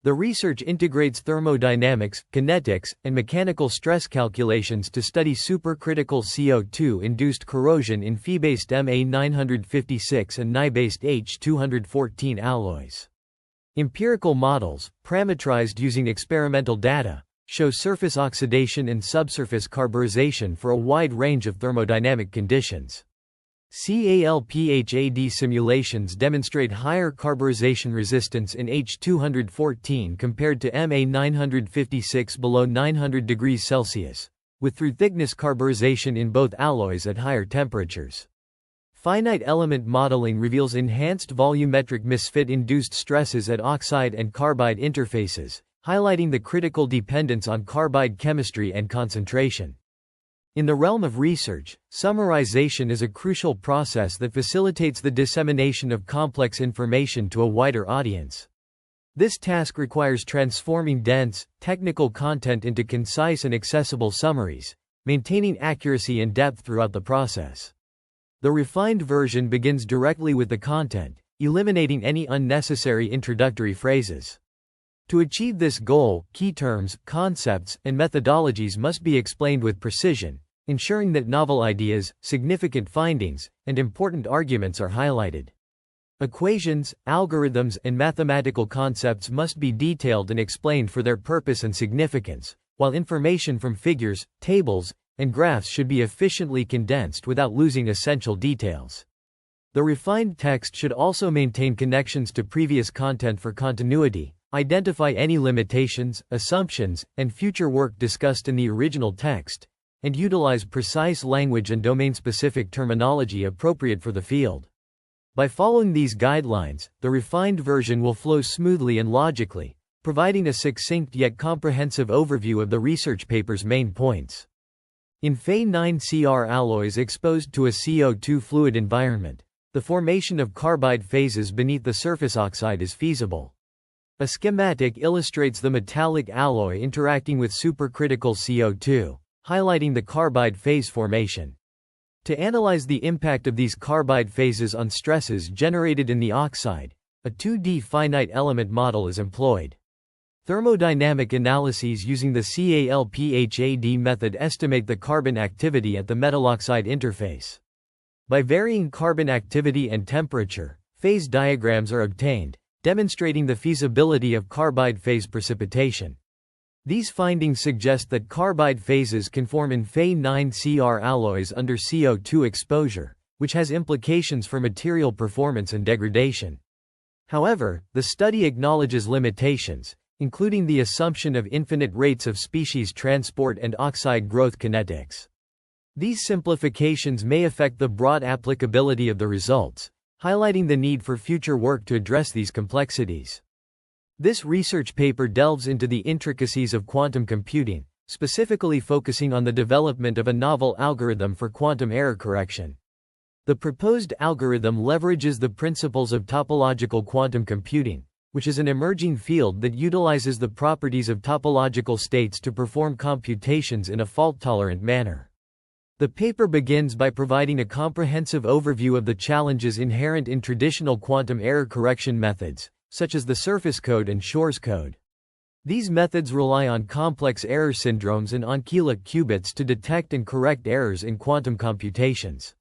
The research integrates thermodynamics, kinetics, and mechanical stress calculations to study supercritical CO2-induced corrosion in Fe-based Ma956 and Ni-based H214 alloys. Empirical models, parametrized using experimental data, show surface oxidation and subsurface carburization for a wide range of thermodynamic conditions. CALPHAD simulations demonstrate higher carburization resistance in H214 compared to Ma956 below 900 degrees Celsius, with through-thickness carburization in both alloys at higher temperatures. Finite element modeling reveals enhanced volumetric misfit-induced stresses at oxide and carbide interfaces, highlighting the critical dependence on carbide chemistry and concentration. In the realm of research, summarization is a crucial process that facilitates the dissemination of complex information to a wider audience. This task requires transforming dense, technical content into concise and accessible summaries, maintaining accuracy and depth throughout the process. The refined version begins directly with the content, eliminating any unnecessary introductory phrases. To achieve this goal, key terms, concepts, and methodologies must be explained with precision, ensuring that novel ideas, significant findings, and important arguments are highlighted. Equations, algorithms, and mathematical concepts must be detailed and explained for their purpose and significance, while information from figures, tables, and graphs should be efficiently condensed without losing essential details. The refined text should also maintain connections to previous content for continuity, identify any limitations, assumptions, and future work discussed in the original text, and utilize precise language and domain-specific terminology appropriate for the field. By following these guidelines, the refined version will flow smoothly and logically, providing a succinct yet comprehensive overview of the research paper's main points. In Fe9Cr alloys exposed to a CO2 fluid environment, the formation of carbide phases beneath the surface oxide is feasible. A schematic illustrates the metallic alloy interacting with supercritical CO2, highlighting the carbide phase formation. To analyze the impact of these carbide phases on stresses generated in the oxide, a 2D finite element model is employed. Thermodynamic analyses using the CALPHAD method estimate the carbon activity at the metal oxide interface. By varying carbon activity and temperature, phase diagrams are obtained, demonstrating the feasibility of carbide phase precipitation. These findings suggest that carbide phases can form in Fe9Cr alloys under CO2 exposure, which has implications for material performance and degradation. However, the study acknowledges limitations, including the assumption of infinite rates of species transport and oxide growth kinetics. These simplifications may affect the broad applicability of the results, highlighting the need for future work to address these complexities. This research paper delves into the intricacies of quantum computing, specifically focusing on the development of a novel algorithm for quantum error correction. The proposed algorithm leverages the principles of topological quantum computing, which is an emerging field that utilizes the properties of topological states to perform computations in a fault-tolerant manner. The paper begins by providing a comprehensive overview of the challenges inherent in traditional quantum error correction methods, such as the surface code and Shor's code. These methods rely on complex error syndromes and Ankyla qubits to detect and correct errors in quantum computations.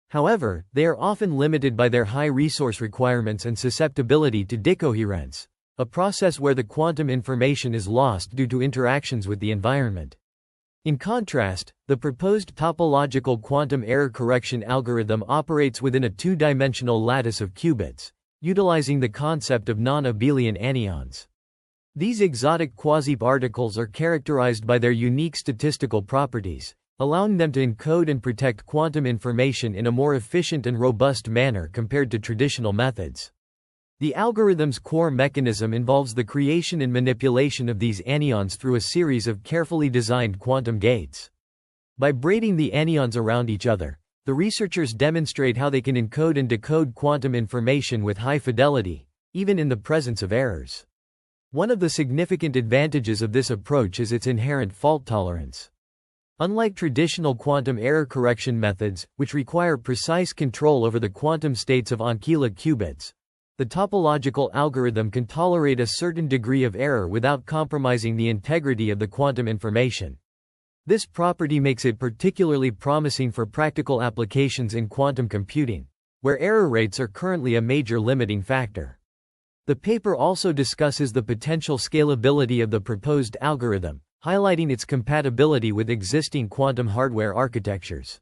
However, they are often limited by their high resource requirements and susceptibility to decoherence, a process where the quantum information is lost due to interactions with the environment. In contrast, the proposed topological quantum error correction algorithm operates within a two-dimensional lattice of qubits, utilizing the concept of non-abelian anyons. These exotic quasi-particles are characterized by their unique statistical properties, allowing them to encode and protect quantum information in a more efficient and robust manner compared to traditional methods. The algorithm's core mechanism involves the creation and manipulation of these anyons through a series of carefully designed quantum gates. By braiding the anyons around each other, the researchers demonstrate how they can encode and decode quantum information with high fidelity, even in the presence of errors. One of the significant advantages of this approach is its inherent fault tolerance. Unlike traditional quantum error correction methods, which require precise control over the quantum states of Ankyla qubits, The topological algorithm can tolerate a certain degree of error without compromising the integrity of the quantum information. This property makes it particularly promising for practical applications in quantum computing, where error rates are currently a major limiting factor. The paper also discusses the potential scalability of the proposed algorithm, highlighting its compatibility with existing quantum hardware architectures.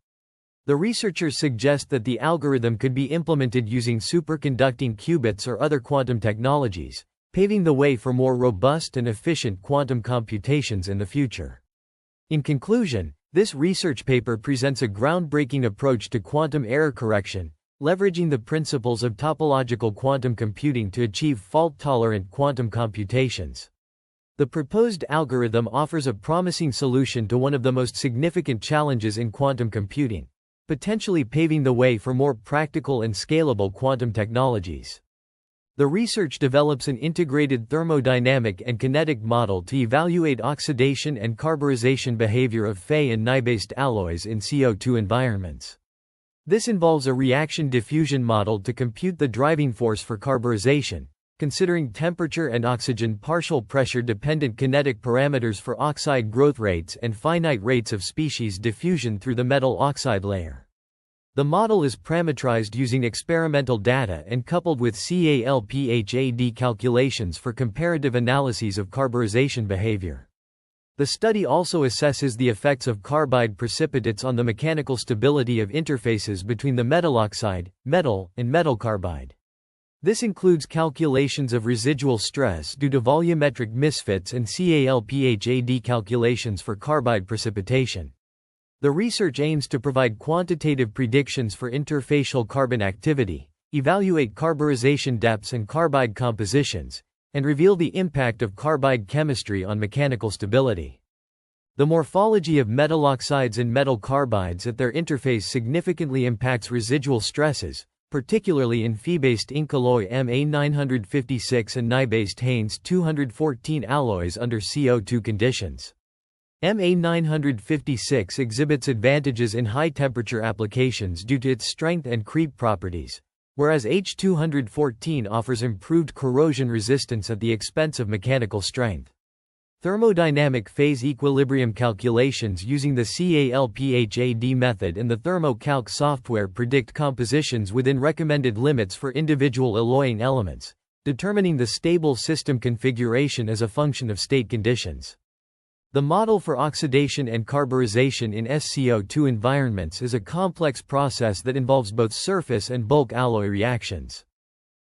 The researchers suggest that the algorithm could be implemented using superconducting qubits or other quantum technologies, paving the way for more robust and efficient quantum computations in the future. In conclusion, this research paper presents a groundbreaking approach to quantum error correction, leveraging the principles of topological quantum computing to achieve fault-tolerant quantum computations. The proposed algorithm offers a promising solution to one of the most significant challenges in quantum computing, potentially paving the way for more practical and scalable quantum technologies. The research develops an integrated thermodynamic and kinetic model to evaluate oxidation and carburization behavior of Fe and Ni-based alloys in CO2 environments. This involves a reaction diffusion model to compute the driving force for carburization, considering temperature and oxygen partial pressure-dependent kinetic parameters for oxide growth rates and finite rates of species diffusion through the metal oxide layer. The model is parametrized using experimental data and coupled with CALPHAD calculations for comparative analyses of carburization behavior. The study also assesses the effects of carbide precipitates on the mechanical stability of interfaces between the metal oxide, metal, and metal carbide. This includes calculations of residual stress due to volumetric misfits and CALPHAD calculations for carbide precipitation. The research aims to provide quantitative predictions for interfacial carbon activity, evaluate carburization depths and carbide compositions, and reveal the impact of carbide chemistry on mechanical stability. The morphology of metal oxides and metal carbides at their interface significantly impacts residual stresses, particularly in Fe-based ink alloy Ma956 and Ni-based Haynes 214 alloys under CO2 conditions. Ma956 exhibits advantages in high-temperature applications due to its strength and creep properties, whereas H214 offers improved corrosion resistance at the expense of mechanical strength. Thermodynamic phase equilibrium calculations using the CALPHAD method and the ThermoCalc software predict compositions within recommended limits for individual alloying elements, determining the stable system configuration as a function of state conditions. The model for oxidation and carburization in SCO2 environments is a complex process that involves both surface and bulk alloy reactions.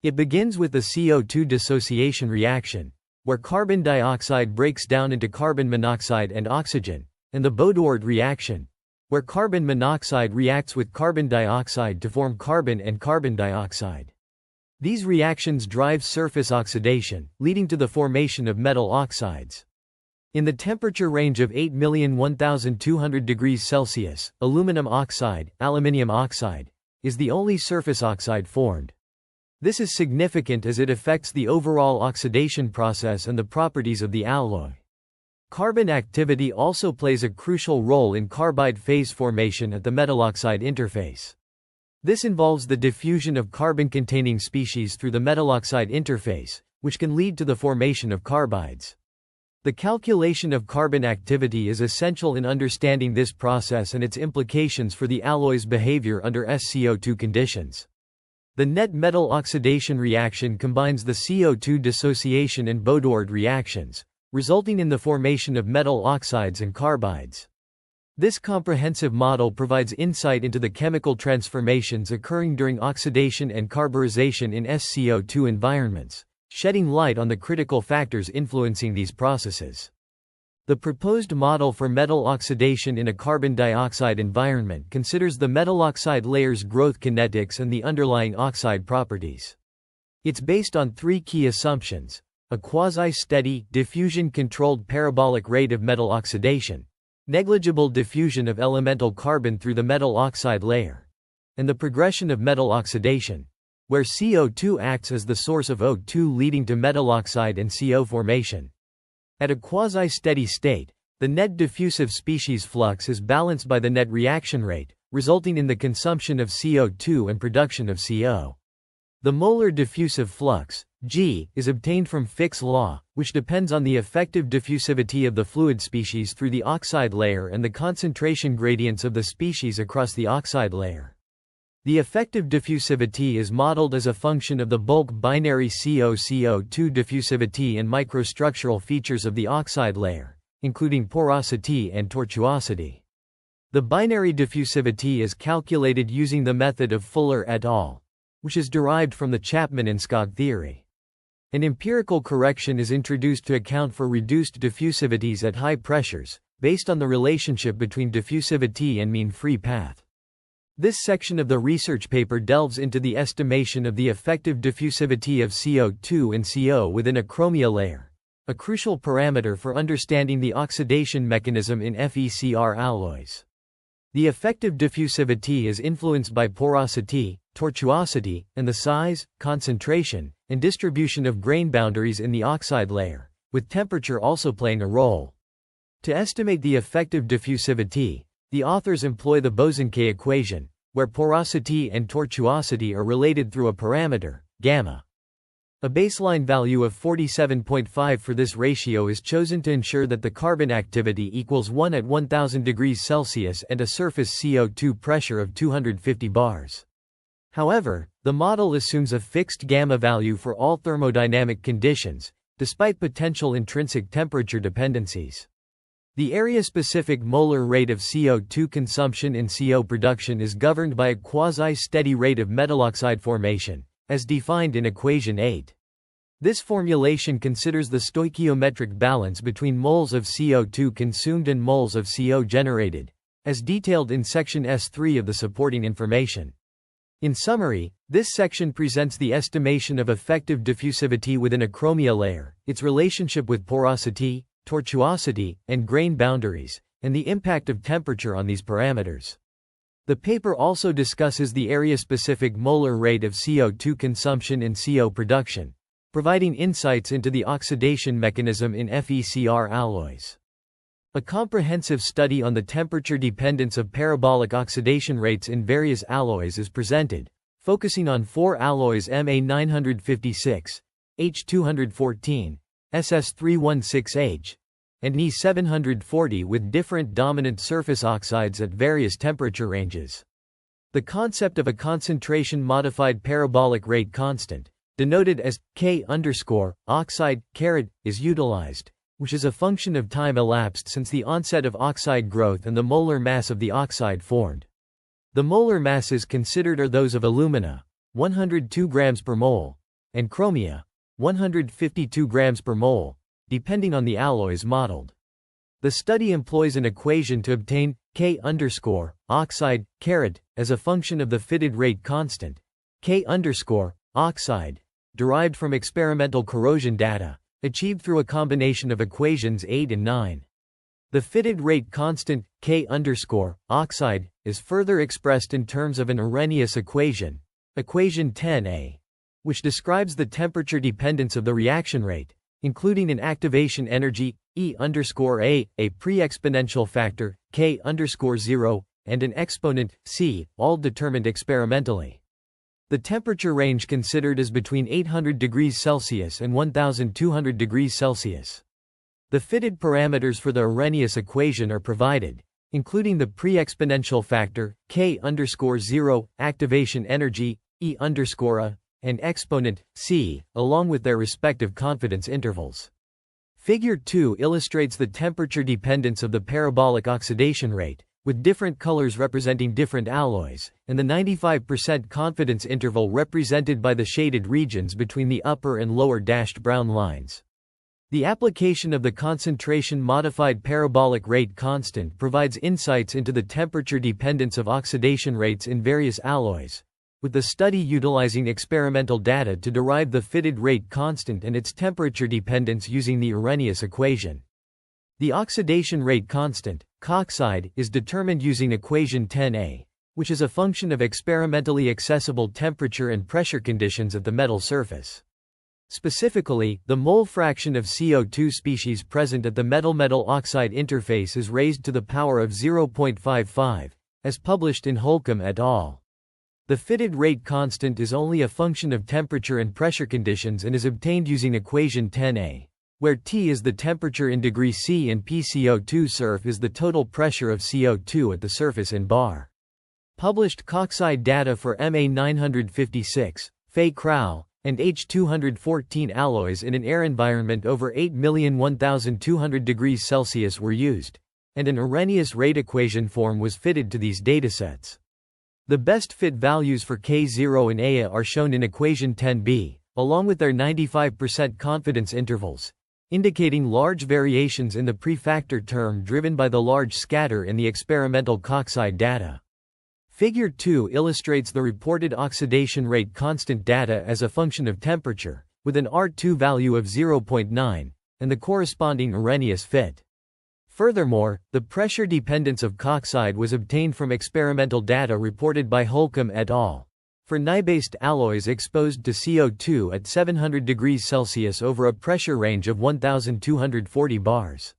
It begins with the CO2 dissociation reaction, where carbon dioxide breaks down into carbon monoxide and oxygen, and the Baudouard reaction, where carbon monoxide reacts with carbon dioxide to form carbon and carbon dioxide. These reactions drive surface oxidation, leading to the formation of metal oxides. In the temperature range of 8,001,200 degrees Celsius, aluminum oxide, aluminium oxide, is the only surface oxide formed. This is significant as it affects the overall oxidation process and the properties of the alloy. Carbon activity also plays a crucial role in carbide phase formation at the metal oxide interface. This involves the diffusion of carbon-containing species through the metal oxide interface, which can lead to the formation of carbides. The calculation of carbon activity is essential in understanding this process and its implications for the alloy's behavior under SCO2 conditions. The net metal oxidation reaction combines the CO2 dissociation and Baudouard reactions, resulting in the formation of metal oxides and carbides. This comprehensive model provides insight into the chemical transformations occurring during oxidation and carburization in SCO2 environments, shedding light on the critical factors influencing these processes. The proposed model for metal oxidation in a carbon dioxide environment considers the metal oxide layer's growth kinetics and the underlying oxide properties. It's based on three key assumptions: a quasi-steady, diffusion-controlled parabolic rate of metal oxidation, negligible diffusion of elemental carbon through the metal oxide layer, and the progression of metal oxidation, where CO2 acts as the source of O2 leading to metal oxide and CO formation. At a quasi-steady state, the net diffusive species flux is balanced by the net reaction rate, resulting in the consumption of CO2 and production of CO. The molar diffusive flux, G, is obtained from Fick's law, which depends on the effective diffusivity of the fluid species through the oxide layer and the concentration gradients of the species across the oxide layer. The effective diffusivity is modeled as a function of the bulk binary CO-CO2 diffusivity and microstructural features of the oxide layer, including porosity and tortuosity. The binary diffusivity is calculated using the method of Fuller et al., which is derived from the Chapman and Skog theory. An empirical correction is introduced to account for reduced diffusivities at high pressures, based on the relationship between diffusivity and mean free path. This section of the research paper delves into the estimation of the effective diffusivity of CO2 and CO within a chromia layer, a crucial parameter for understanding the oxidation mechanism in FeCr alloys. The effective diffusivity is influenced by porosity, tortuosity, and the size, concentration, and distribution of grain boundaries in the oxide layer, with temperature also playing a role. To estimate the effective diffusivity, the authors employ the Bosanquet equation, where porosity and tortuosity are related through a parameter, gamma. A baseline value of 47.5 for this ratio is chosen to ensure that the carbon activity equals 1 at 1000 degrees Celsius and a surface CO2 pressure of 250 bars. However, the model assumes a fixed gamma value for all thermodynamic conditions, despite potential intrinsic temperature dependencies. The area-specific molar rate of CO2 consumption in CO production is governed by a quasi-steady rate of metalloxide formation, as defined in equation 8. This formulation considers the stoichiometric balance between moles of CO2 consumed and moles of CO generated, as detailed in section S3 of the supporting information. In summary, this section presents the estimation of effective diffusivity within a chromia layer, its relationship with porosity, tortuosity, and grain boundaries, and the impact of temperature on these parameters. The paper also discusses the area-specific molar rate of CO2 consumption in CO production, providing insights into the oxidation mechanism in FeCr alloys. A comprehensive study on the temperature dependence of parabolic oxidation rates in various alloys is presented, focusing on 4 alloys Ma956, H214, SS316H, and Ni740 with different dominant surface oxides at various temperature ranges. The concept of a concentration-modified parabolic rate constant, denoted as K_oxide, is utilized, which is a function of time elapsed since the onset of oxide growth and the molar mass of the oxide formed. The molar masses considered are those of alumina, 102 grams per mole, and chromia, 152 grams per mole, depending on the alloys modeled. The study employs an equation to obtain K_oxide, as a function of the fitted rate constant, K_oxide, derived from experimental corrosion data, achieved through a combination of equations 8 and 9. The fitted rate constant, K_oxide, is further expressed in terms of an Arrhenius equation, equation 10a, which describes the temperature dependence of the reaction rate, including an activation energy, E_a, a pre-exponential factor, K_0, and an exponent, C, all determined experimentally. The temperature range considered is between 800 degrees Celsius and 1200 degrees Celsius. The fitted parameters for the Arrhenius equation are provided, including the pre-exponential factor, K_0, activation energy, E_a, and exponent, C, along with their respective confidence intervals. Figure 2 illustrates the temperature dependence of the parabolic oxidation rate, with different colors representing different alloys, and the 95% confidence interval represented by the shaded regions between the upper and lower dashed brown lines. The application of the concentration-modified parabolic rate constant provides insights into the temperature dependence of oxidation rates in various alloys, with the study utilizing experimental data to derive the fitted rate constant and its temperature dependence using the Arrhenius equation. The oxidation rate constant, COXide, is determined using equation 10a, which is a function of experimentally accessible temperature and pressure conditions at the metal surface. Specifically, the mole fraction of CO2 species present at the metal-metal oxide interface is raised to the power of 0.55, as published in Holcomb et al. The fitted rate constant is only a function of temperature and pressure conditions and is obtained using equation 10a, where T is the temperature in degree C and PCO2 surf is the total pressure of CO2 at the surface in bar. Published Coxide data for Ma956, Fe Crowell, and H214 alloys in an air environment over 8,001,200 degrees Celsius were used, and an Arrhenius rate equation form was fitted to these datasets. The best fit values for K0 and Ea are shown in equation 10b, along with their 95% confidence intervals, indicating large variations in the prefactor term driven by the large scatter in the experimental Coxide data. Figure 2 illustrates the reported oxidation rate constant data as a function of temperature, with an R2 value of 0.9, and the corresponding Arrhenius fit. Furthermore, the pressure dependence of Coxide was obtained from experimental data reported by Holcomb et al. For Ni-based alloys exposed to CO2 at 700 degrees Celsius over a pressure range of 1,240 bars.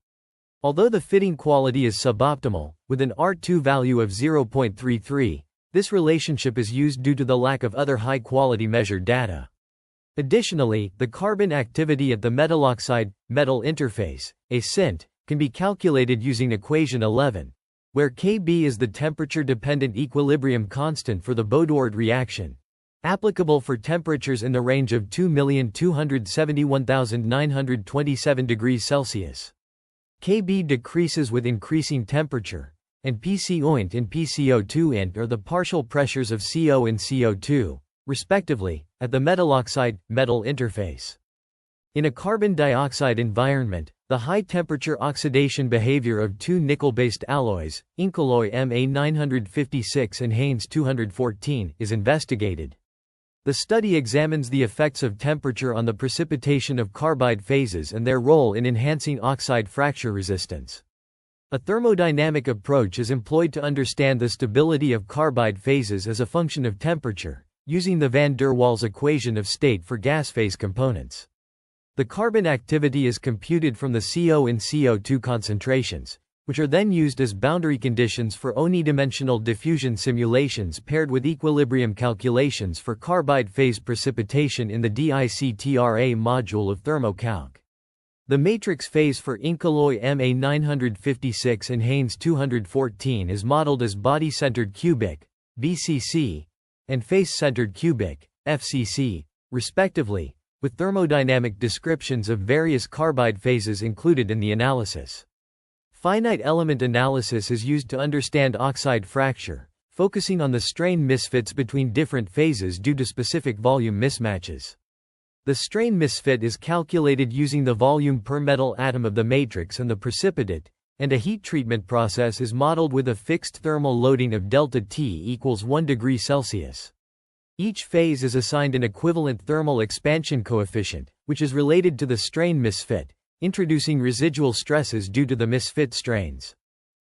Although the fitting quality is suboptimal, with an R2 value of 0.33, this relationship is used due to the lack of other high-quality measured data. Additionally, the carbon activity at the metal-oxide-metal interface, a CINT, can be calculated using equation 11, where Kb is the temperature-dependent equilibrium constant for the Baudouard reaction, applicable for temperatures in the range of 2,271,927 degrees Celsius. Kb decreases with increasing temperature, and Pc-oint and PCO2-int are the partial pressures of CO and CO2, respectively, at the metal-oxide-metal interface. In a carbon dioxide environment, the high-temperature oxidation behavior of two nickel-based alloys, Incolloy Ma956 and Haynes 214, is investigated. The study examines the effects of temperature on the precipitation of carbide phases and their role in enhancing oxide fracture resistance. A thermodynamic approach is employed to understand the stability of carbide phases as a function of temperature, using the van der Waals equation of state for gas phase components. The carbon activity is computed from the CO and CO2 concentrations, which are then used as boundary conditions for unidimensional diffusion simulations paired with equilibrium calculations for carbide phase precipitation in the DICTRA module of thermocalc. The matrix phase for Incolloy Ma956 and Haynes 214 is modeled as body-centered cubic, BCC, and face-centered cubic, FCC, respectively, with thermodynamic descriptions of various carbide phases included in the analysis. Finite element analysis is used to understand oxide fracture, focusing on the strain misfits between different phases due to specific volume mismatches. The strain misfit is calculated using the volume per metal atom of the matrix and the precipitate, and a heat treatment process is modeled with a fixed thermal loading of delta T equals 1 degree Celsius. Each phase is assigned an equivalent thermal expansion coefficient, which is related to the strain misfit, introducing residual stresses due to the misfit strains.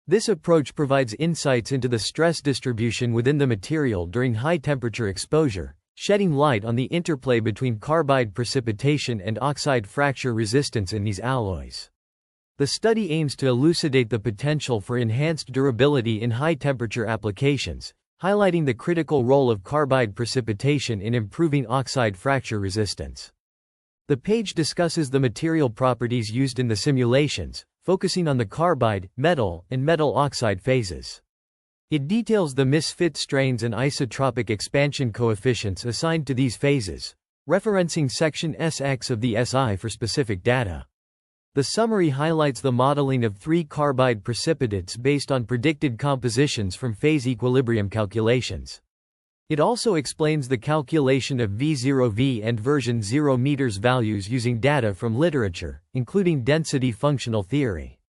This approach provides insights into the stress distribution within the material during high-temperature exposure, shedding light on the interplay between carbide precipitation and oxide fracture resistance in these alloys. The study aims to elucidate the potential for enhanced durability in high-temperature applications, highlighting the critical role of carbide precipitation in improving oxide fracture resistance. The page discusses the material properties used in the simulations, focusing on the carbide, metal, and metal oxide phases. It details the misfit strains and isotropic expansion coefficients assigned to these phases, referencing section SX of the SI for specific data. The summary highlights the modeling of 3 carbide precipitates based on predicted compositions from phase equilibrium calculations. It also explains the calculation of V0V and version 0 meters values using data from literature, including density functional theory.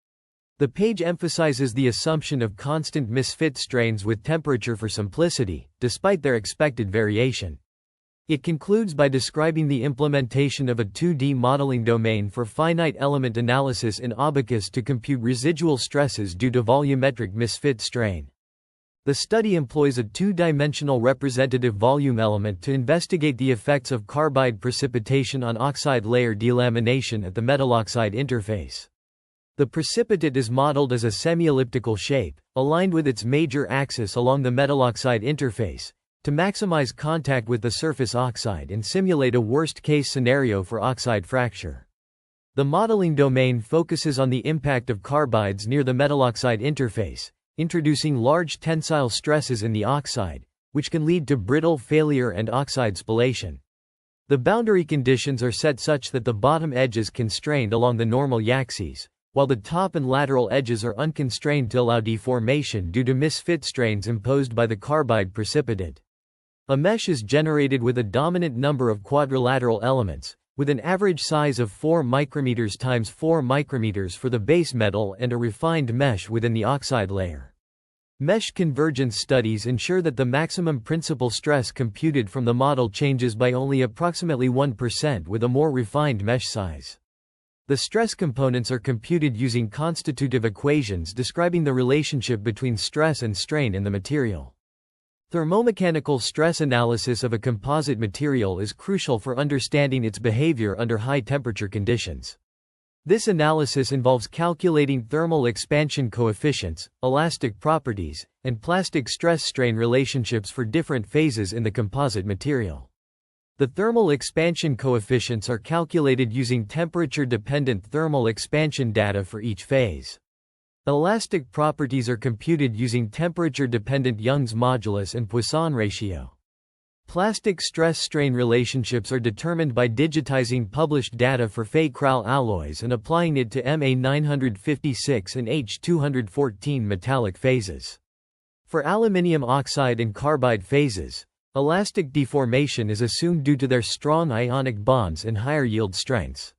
The page emphasizes the assumption of constant misfit strains with temperature for simplicity, despite their expected variation. It concludes by describing the implementation of a 2D modeling domain for finite element analysis in Abacus to compute residual stresses due to volumetric misfit strain. The study employs a 2-dimensional representative volume element to investigate the effects of carbide precipitation on oxide layer delamination at the metal-oxide interface. The precipitate is modeled as a semi-elliptical shape, aligned with its major axis along the metal-oxide interface, to maximize contact with the surface oxide and simulate a worst-case scenario for oxide fracture. The modeling domain focuses on the impact of carbides near the metal-oxide interface, introducing large tensile stresses in the oxide, which can lead to brittle failure and oxide spallation. The boundary conditions are set such that the bottom edge is constrained along the normal axes, while the top and lateral edges are unconstrained to allow deformation due to misfit strains imposed by the carbide precipitate. A mesh is generated with a dominant number of quadrilateral elements, with an average size of 4 micrometers times 4 micrometers for the base metal and a refined mesh within the oxide layer. Mesh convergence studies ensure that the maximum principal stress computed from the model changes by only approximately 1% with a more refined mesh size. The stress components are computed using constitutive equations describing the relationship between stress and strain in the material. Thermomechanical stress analysis of a composite material is crucial for understanding its behavior under high-temperature conditions. This analysis involves calculating thermal expansion coefficients, elastic properties, and plastic stress-strain relationships for different phases in the composite material. The thermal expansion coefficients are calculated using temperature-dependent thermal expansion data for each phase. Elastic properties are computed using temperature-dependent Young's modulus and Poisson ratio. Plastic stress-strain relationships are determined by digitizing published data for Fe-Kral alloys and applying it to Ma956 and H214 metallic phases. For aluminium oxide and carbide phases, elastic deformation is assumed due to their strong ionic bonds and higher yield strengths.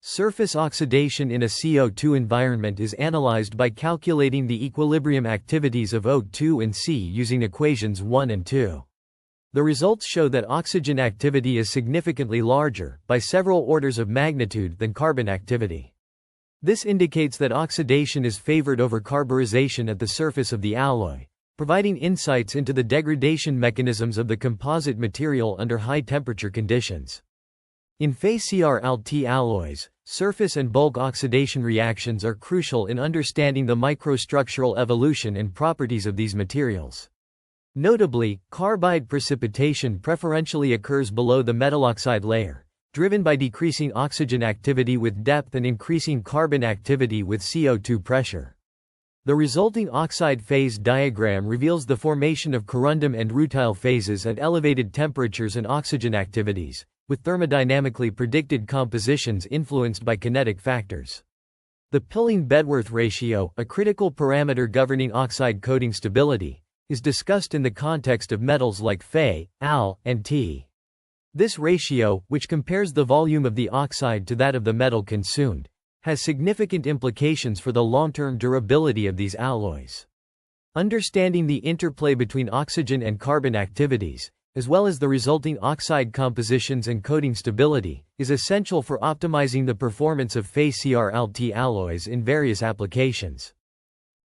Surface oxidation in a CO2 environment is analyzed by calculating the equilibrium activities of O2 and C using equations 1 and 2. The results show that oxygen activity is significantly larger, by several orders of magnitude, than carbon activity. This indicates that oxidation is favored over carburization at the surface of the alloy, providing insights into the degradation mechanisms of the composite material under high-temperature conditions. In Fe-CrAl alloys, surface and bulk oxidation reactions are crucial in understanding the microstructural evolution and properties of these materials. Notably, carbide precipitation preferentially occurs below the metal oxide layer, driven by decreasing oxygen activity with depth and increasing carbon activity with CO2 pressure. The resulting oxide phase diagram reveals the formation of corundum and rutile phases at elevated temperatures and oxygen activities, with thermodynamically predicted compositions influenced by kinetic factors. The Pilling-Bedworth ratio, a critical parameter governing oxide coating stability, is discussed in the context of metals like Fe, Al, and T. This ratio, which compares the volume of the oxide to that of the metal consumed, has significant implications for the long-term durability of these alloys. Understanding the interplay between oxygen and carbon activities, as well as the resulting oxide compositions and coating stability, is essential for optimizing the performance of Fe-CrAl alloys in various applications.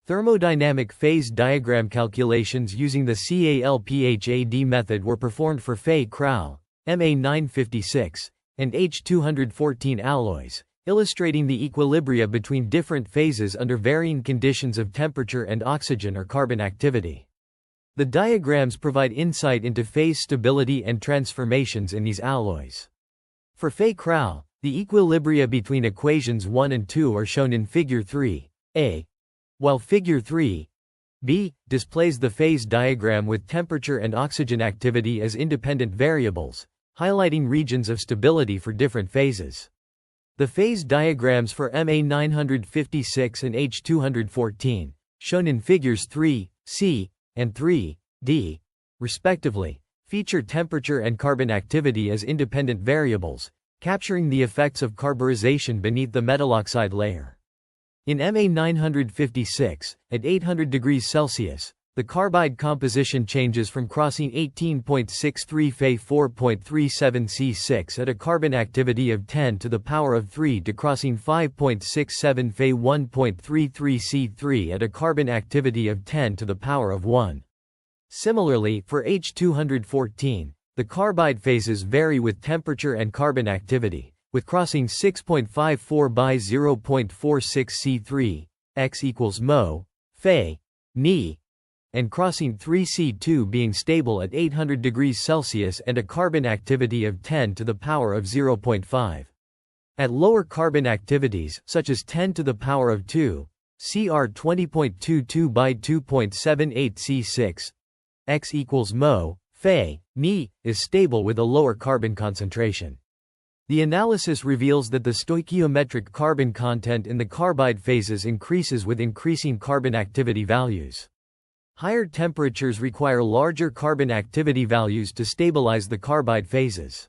Thermodynamic phase diagram calculations using the CALPHAD method were performed for Fe-Kral, Ma956, and H214 alloys, illustrating the equilibria between different phases under varying conditions of temperature and oxygen or carbon activity. The diagrams provide insight into phase stability and transformations in these alloys. For Fe-Kral, the equilibria between equations 1 and 2 are shown in Figure 3a, while Figure 3b displays the phase diagram with temperature and oxygen activity as independent variables, highlighting regions of stability for different phases. The phase diagrams for Ma956 and H214, shown in Figures 3c and 3d, respectively, feature temperature and carbon activity as independent variables, capturing the effects of carburization beneath the metal oxide layer. In Ma956, at 800 degrees Celsius, the carbide composition changes from crossing 18.63 Fe 4.37 C6 at a carbon activity of 10 to the power of 3 to crossing 5.67 Fe 1.33 C3 at a carbon activity of 10 to the power of 1. Similarly, for H214, the carbide phases vary with temperature and carbon activity, with crossing 6.54 by 0.46 C3, x equals mho, Fe, Ni, and crossing 3C2 being stable at 800 degrees Celsius and a carbon activity of 10 to the power of 0.5. At lower carbon activities, such as 10 to the power of 2, Cr 20.22 by 2.78 C6, X equals mho, Fe, Ni, is stable with a lower carbon concentration. The analysis reveals that the stoichiometric carbon content in the carbide phases increases with increasing carbon activity values. Higher temperatures require larger carbon activity values to stabilize the carbide phases.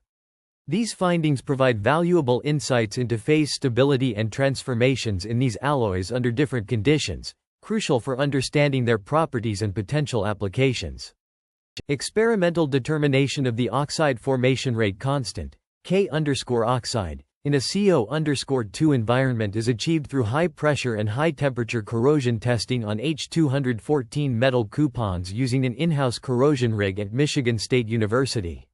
These findings provide valuable insights into phase stability and transformations in these alloys under different conditions, crucial for understanding their properties and potential applications. Experimental determination of the oxide formation rate constant, K_oxide, in a CO_2 environment is achieved through high pressure and high temperature corrosion testing on H214 metal coupons using an in-house corrosion rig at Michigan State University.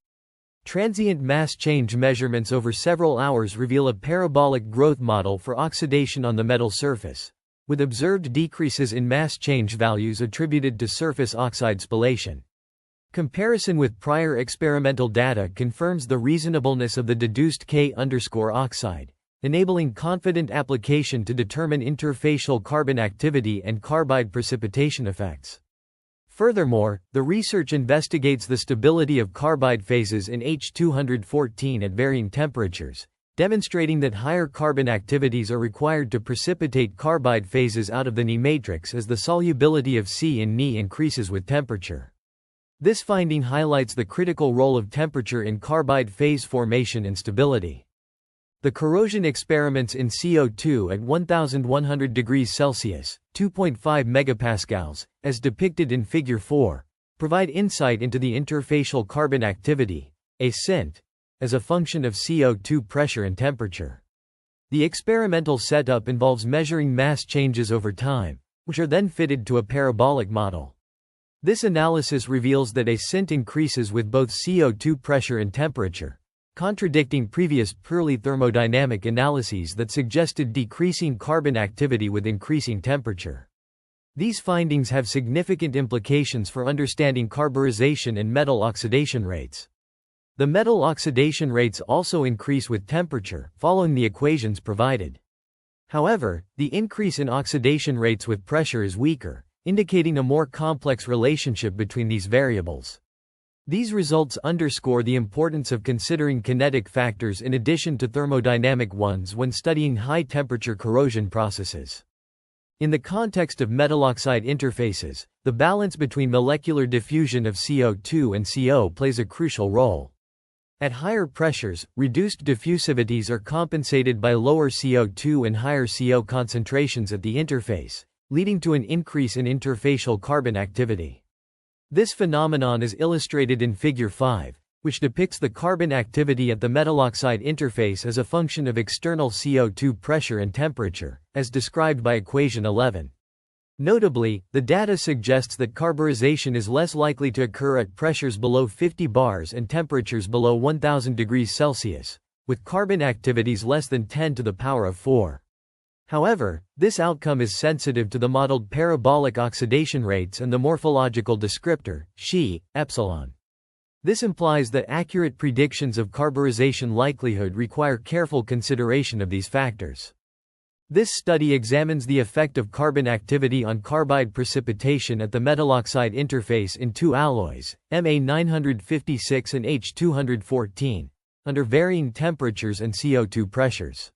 Transient mass change measurements over several hours reveal a parabolic growth model for oxidation on the metal surface, with observed decreases in mass change values attributed to surface oxide spallation. Comparison with prior experimental data confirms the reasonableness of the deduced K_oxide, enabling confident application to determine interfacial carbon activity and carbide precipitation effects. Furthermore, the research investigates the stability of carbide phases in H214 at varying temperatures, demonstrating that higher carbon activities are required to precipitate carbide phases out of the Ni matrix as the solubility of C in Ni increases with temperature. This finding highlights the critical role of temperature in carbide phase formation and stability. The corrosion experiments in CO2 at 1100 degrees Celsius, 2.5 megapascals, as depicted in Figure 4, provide insight into the interfacial carbon activity, a SINT, as a function of CO2 pressure and temperature. The experimental setup involves measuring mass changes over time, which are then fitted to a parabolic model. This analysis reveals that a SINT increases with both CO2 pressure and temperature, contradicting previous purely thermodynamic analyses that suggested decreasing carbon activity with increasing temperature. These findings have significant implications for understanding carburization and metal oxidation rates. The metal oxidation rates also increase with temperature, following the equations provided. However, the increase in oxidation rates with pressure is weaker, indicating a more complex relationship between these variables. These results underscore the importance of considering kinetic factors in addition to thermodynamic ones when studying high-temperature corrosion processes. In the context of metal-oxide interfaces, the balance between molecular diffusion of CO2 and CO plays a crucial role. At higher pressures, reduced diffusivities are compensated by lower CO2 and higher CO concentrations at the interface, leading to an increase in interfacial carbon activity. This phenomenon is illustrated in Figure 5, which depicts the carbon activity at the metal-oxide interface as a function of external CO2 pressure and temperature, as described by equation 11. Notably, the data suggests that carburization is less likely to occur at pressures below 50 bars and temperatures below 1000 degrees Celsius, with carbon activities less than 10 to the power of 4. However, this outcome is sensitive to the modeled parabolic oxidation rates and the morphological descriptor, Xi, epsilon. This implies that accurate predictions of carburization likelihood require careful consideration of these factors. This study examines the effect of carbon activity on carbide precipitation at the metal-oxide interface in two alloys, Ma956 and H214, under varying temperatures and CO2 pressures.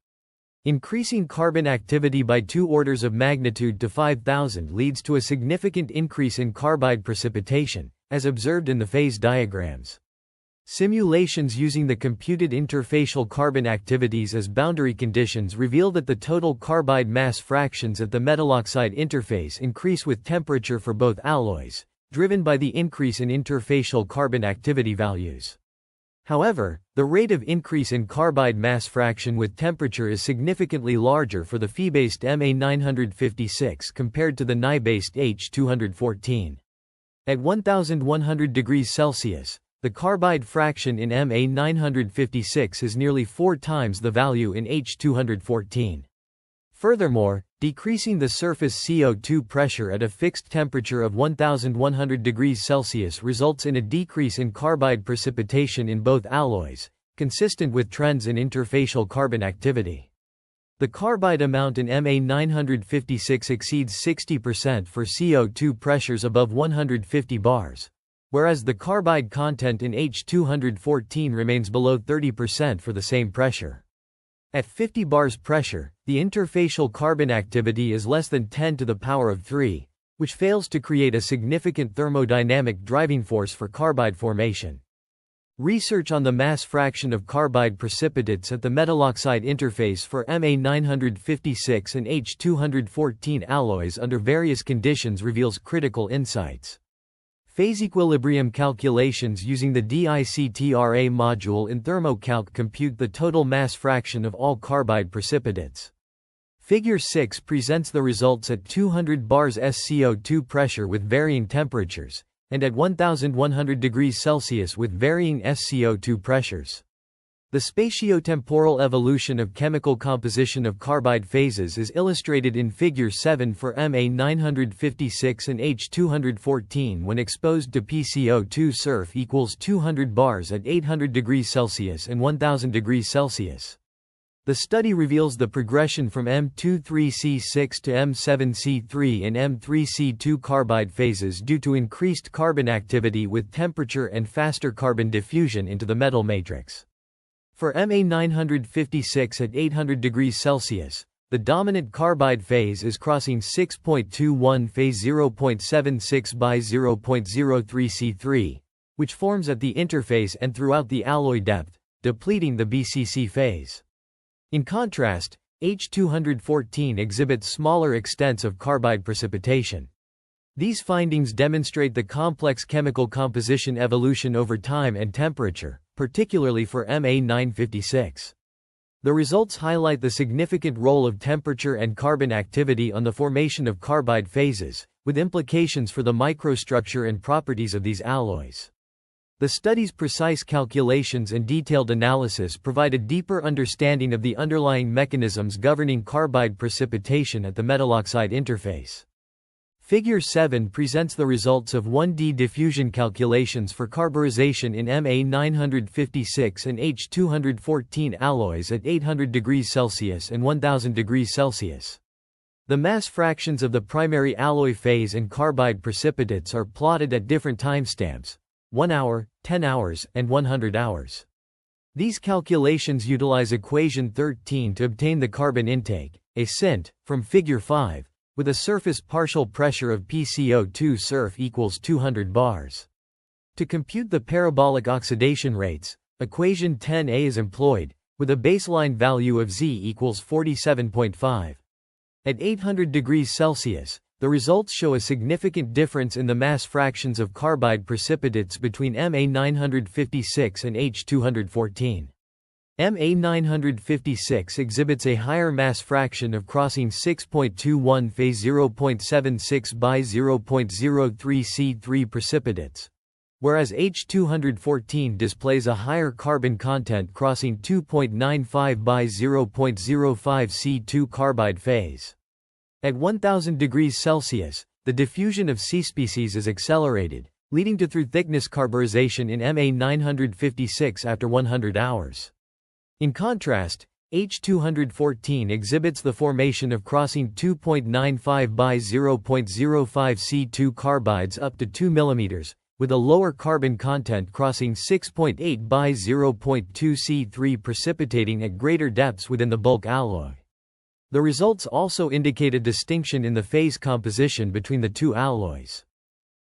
Increasing carbon activity by 2 orders of magnitude to 5000 leads to a significant increase in carbide precipitation, as observed in the phase diagrams. Simulations using the computed interfacial carbon activities as boundary conditions reveal that the total carbide mass fractions at the metal-oxide interface increase with temperature for both alloys, driven by the increase in interfacial carbon activity values. However, the rate of increase in carbide mass fraction with temperature is significantly larger for the Fe-based Ma956 compared to the Ni-based H214. At 1100 degrees Celsius, the carbide fraction in Ma956 is nearly 4 times the value in H214. Furthermore, decreasing the surface CO2 pressure at a fixed temperature of 1100 degrees Celsius results in a decrease in carbide precipitation in both alloys, consistent with trends in interfacial carbon activity. The carbide amount in Ma956 exceeds 60% for CO2 pressures above 150 bars, whereas the carbide content in H214 remains below 30% for the same pressure. At 50 bars pressure, the interfacial carbon activity is less than 10 to the power of 3, which fails to create a significant thermodynamic driving force for carbide formation. Research on the mass fraction of carbide precipitates at the metal-oxide interface for Ma956 and H214 alloys under various conditions reveals critical insights. Phase equilibrium calculations using the DICTRA module in ThermoCalc compute the total mass fraction of all carbide precipitates. Figure 6 presents the results at 200 bars SCO2 pressure with varying temperatures, and at 1100 degrees Celsius with varying SCO2 pressures. The spatiotemporal evolution of chemical composition of carbide phases is illustrated in Figure 7 for Ma956 and H214 when exposed to PCO2 surf equals 200 bars at 800 degrees Celsius and 1000 degrees Celsius. The study reveals the progression from M23C6 to M7C3 and M3C2 carbide phases due to increased carbon activity with temperature and faster carbon diffusion into the metal matrix. For Ma956 at 800 degrees Celsius, the dominant carbide phase is crossing 6.21 phase 0.76 by 0.03 C3, which forms at the interface and throughout the alloy depth, depleting the BCC phase. In contrast, H214 exhibits smaller extents of carbide precipitation. These findings demonstrate the complex chemical composition evolution over time and temperature, particularly for Ma956. The results highlight the significant role of temperature and carbon activity on the formation of carbide phases, with implications for the microstructure and properties of these alloys. The study's precise calculations and detailed analysis provide a deeper understanding of the underlying mechanisms governing carbide precipitation at the metal-oxide interface. Figure 7 presents the results of 1D diffusion calculations for carburization in Ma956 and H214 alloys at 800 degrees Celsius and 1000 degrees Celsius. The mass fractions of the primary alloy phase and carbide precipitates are plotted at different timestamps: 1 hour, 10 hours, and 100 hours. These calculations utilize equation 13 to obtain the carbon intake, a cint, from Figure 5, with a surface partial pressure of PCO2 surf equals 200 bars. To compute the parabolic oxidation rates, equation 10a is employed, with a baseline value of Z equals 47.5. At 800 degrees Celsius, the results show a significant difference in the mass fractions of carbide precipitates between Ma956 and H214. Ma956 exhibits a higher mass fraction of crossing 6.21 phase 0.76 by 0.03 C3 precipitates, whereas H214 displays a higher carbon content crossing 2.95 by 0.05 C2 carbide phase. At 1000 degrees Celsius, the diffusion of C species is accelerated, leading to through-thickness carburization in Ma956 after 100 hours. In contrast, H214 exhibits the formation of crossing 2.95 by 0.05 C2 carbides up to 2 mm, with a lower carbon content crossing 6.8 by 0.2 C3 precipitating at greater depths within the bulk alloy. The results also indicate a distinction in the phase composition between the two alloys.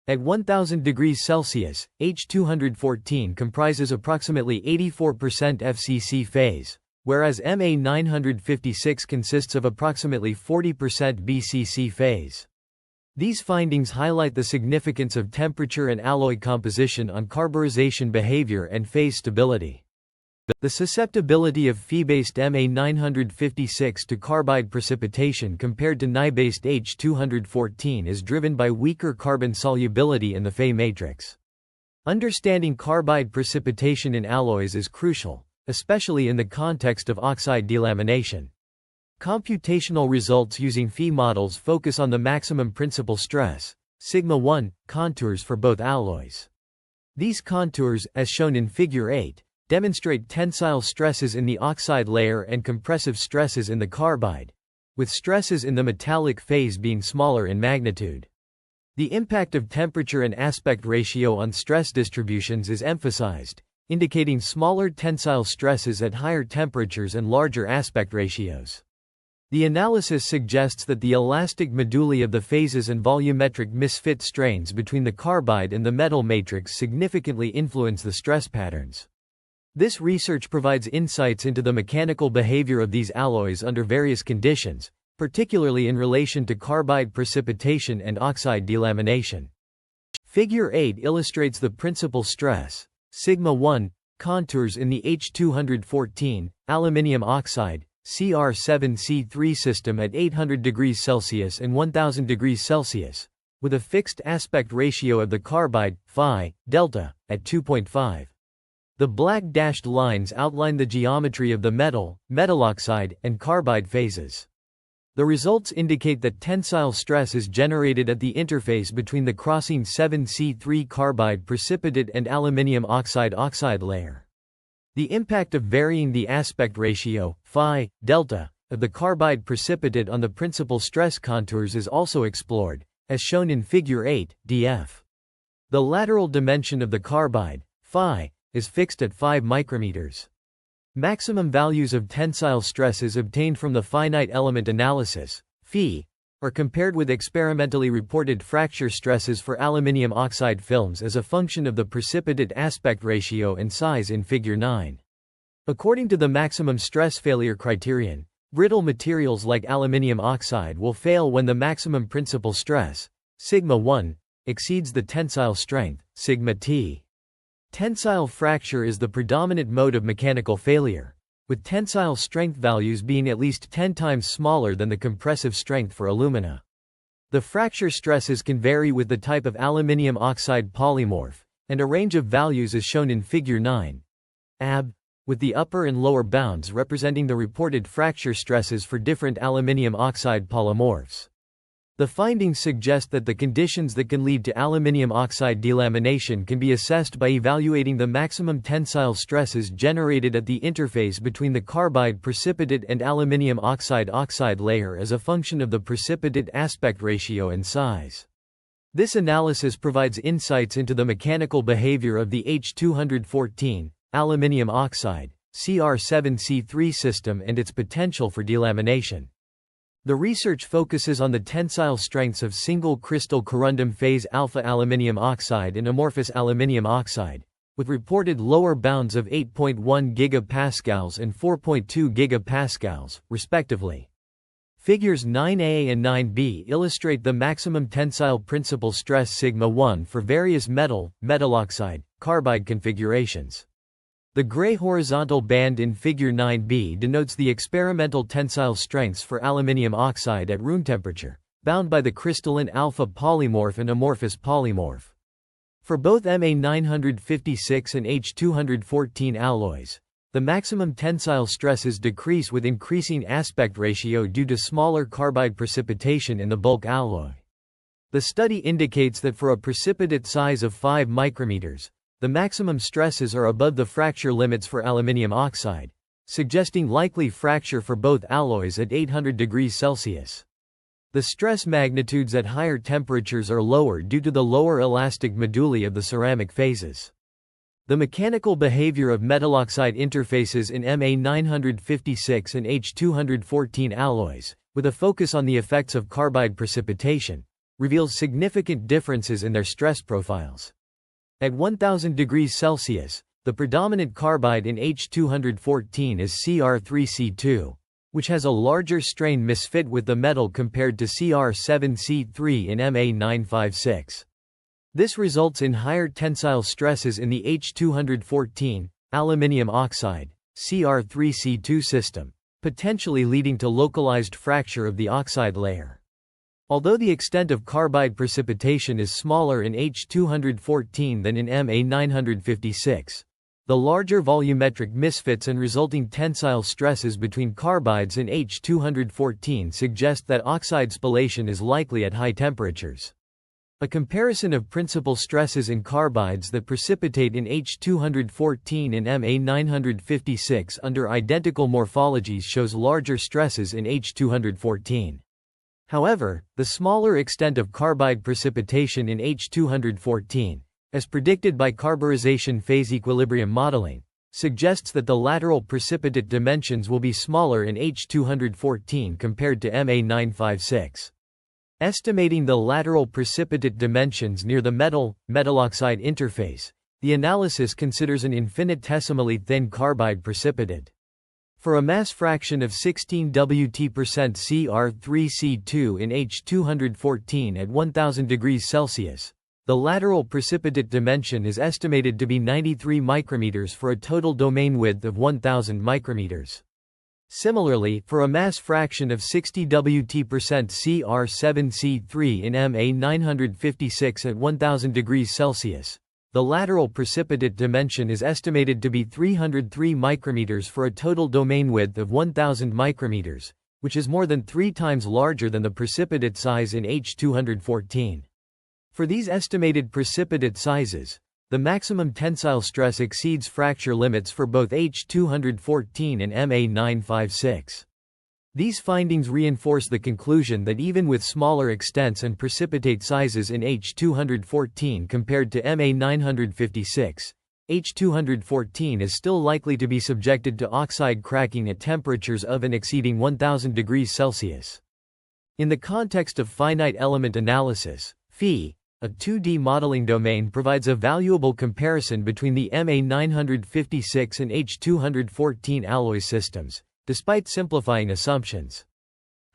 At 1000 degrees Celsius, H214 comprises approximately 84% FCC phase, whereas Ma956 consists of approximately 40% BCC phase. These findings highlight the significance of temperature and alloy composition on carburization behavior and phase stability. The susceptibility of Fe-based Ma956 to carbide precipitation compared to Ni-based H214 is driven by weaker carbon solubility in the Fe matrix. Understanding carbide precipitation in alloys is crucial, especially in the context of oxide delamination. Computational results using Phi models focus on the maximum principal stress, sigma 1, contours for both alloys. These contours, as shown in Figure 8, demonstrate tensile stresses in the oxide layer and compressive stresses in the carbide, with stresses in the metallic phase being smaller in magnitude. The impact of temperature and aspect ratio on stress distributions is emphasized, indicating smaller tensile stresses at higher temperatures and larger aspect ratios. The analysis suggests that the elastic moduli of the phases and volumetric misfit strains between the carbide and the metal matrix significantly influence the stress patterns. This research provides insights into the mechanical behavior of these alloys under various conditions, particularly in relation to carbide precipitation and oxide delamination. Figure 8 illustrates the principal stress, sigma 1, contours in the H214, aluminium oxide, Cr7C3 system at 800 degrees Celsius and 1000 degrees Celsius, with a fixed aspect ratio of the carbide, phi, delta, at 2.5. The black dashed lines outline the geometry of the metal oxide, and carbide phases. The results indicate that tensile stress is generated at the interface between the crossing 7C3 carbide precipitate and aluminium oxide layer. The impact of varying the aspect ratio, phi, delta, of the carbide precipitate on the principal stress contours is also explored, as shown in Figure 8, df. The lateral dimension of the carbide, phi, is fixed at 5 micrometers. Maximum values of tensile stresses obtained from the finite element analysis, Phi, are compared with experimentally reported fracture stresses for aluminium oxide films as a function of the precipitate aspect ratio and size in Figure 9. According to the maximum stress failure criterion, brittle materials like aluminium oxide will fail when the maximum principal stress, sigma 1, exceeds the tensile strength, sigma t. Tensile fracture is the predominant mode of mechanical failure, with tensile strength values being at least 10 times smaller than the compressive strength for alumina. The fracture stresses can vary with the type of aluminium oxide polymorph, and a range of values is shown in Figure 9. Ab, with the upper and lower bounds representing the reported fracture stresses for different aluminium oxide polymorphs. The findings suggest that the conditions that can lead to aluminium oxide delamination can be assessed by evaluating the maximum tensile stresses generated at the interface between the carbide precipitate and aluminium oxide layer as a function of the precipitate aspect ratio and size. This analysis provides insights into the mechanical behavior of the H214, aluminium oxide, Cr7C3 system and its potential for delamination. The research focuses on the tensile strengths of single crystal corundum phase alpha aluminium oxide and amorphous aluminium oxide, with reported lower bounds of 8.1 gigapascals and 4.2 gigapascals, respectively. Figures 9a and 9b illustrate the maximum tensile principal stress sigma 1 for various metal oxide, carbide configurations. The gray horizontal band in Figure 9b denotes the experimental tensile strengths for aluminium oxide at room temperature, bound by the crystalline alpha polymorph and amorphous polymorph. For both Ma956 and H214 alloys, the maximum tensile stresses decrease with increasing aspect ratio due to smaller carbide precipitation in the bulk alloy. The study indicates that for a precipitate size of 5 micrometers, the maximum stresses are above the fracture limits for aluminium oxide, suggesting likely fracture for both alloys at 800 degrees Celsius. The stress magnitudes at higher temperatures are lower due to the lower elastic moduli of the ceramic phases. The mechanical behavior of metal oxide interfaces in Ma956 and H214 alloys, with a focus on the effects of carbide precipitation, reveals significant differences in their stress profiles. At 1000 degrees Celsius, the predominant carbide in H214 is Cr3C2, which has a larger strain misfit with the metal compared to Cr7C3 in Ma956. This results in higher tensile stresses in the H214, aluminium oxide, Cr3C2 system, potentially leading to localized fracture of the oxide layer. Although the extent of carbide precipitation is smaller in H214 than in Ma956, The larger volumetric misfits and resulting tensile stresses between carbides in H214 suggest that oxide spallation is likely at high temperatures. A comparison of principal stresses in carbides that precipitate in H214 and Ma956 under identical morphologies shows larger stresses in H214. However, the smaller extent of carbide precipitation in H214, as predicted by carburization phase equilibrium modeling, suggests that the lateral precipitate dimensions will be smaller in H214 compared to Ma956. Estimating the lateral precipitate dimensions near the metal-metal oxide interface, the analysis considers an infinitesimally thin carbide precipitate. For a mass fraction of 16 Wt% Cr3C2 in H214 at 1000 degrees Celsius, the lateral precipitate dimension is estimated to be 93 micrometers for a total domain width of 1000 micrometers. Similarly, for a mass fraction of 60 Wt% Cr7C3 in Ma956 at 1000 degrees Celsius, the lateral precipitate dimension is estimated to be 303 micrometers for a total domain width of 1000 micrometers, which is more than 3 times larger than the precipitate size in H214. For these estimated precipitate sizes, the maximum tensile stress exceeds fracture limits for both H214 and Ma956. These findings reinforce the conclusion that even with smaller extents and precipitate sizes in H214 compared to Ma956, H214 is still likely to be subjected to oxide cracking at temperatures of and exceeding 1000 degrees Celsius. In the context of finite element analysis, Phi, a 2D modeling domain provides a valuable comparison between the Ma956 and H214 alloy systems, despite simplifying assumptions.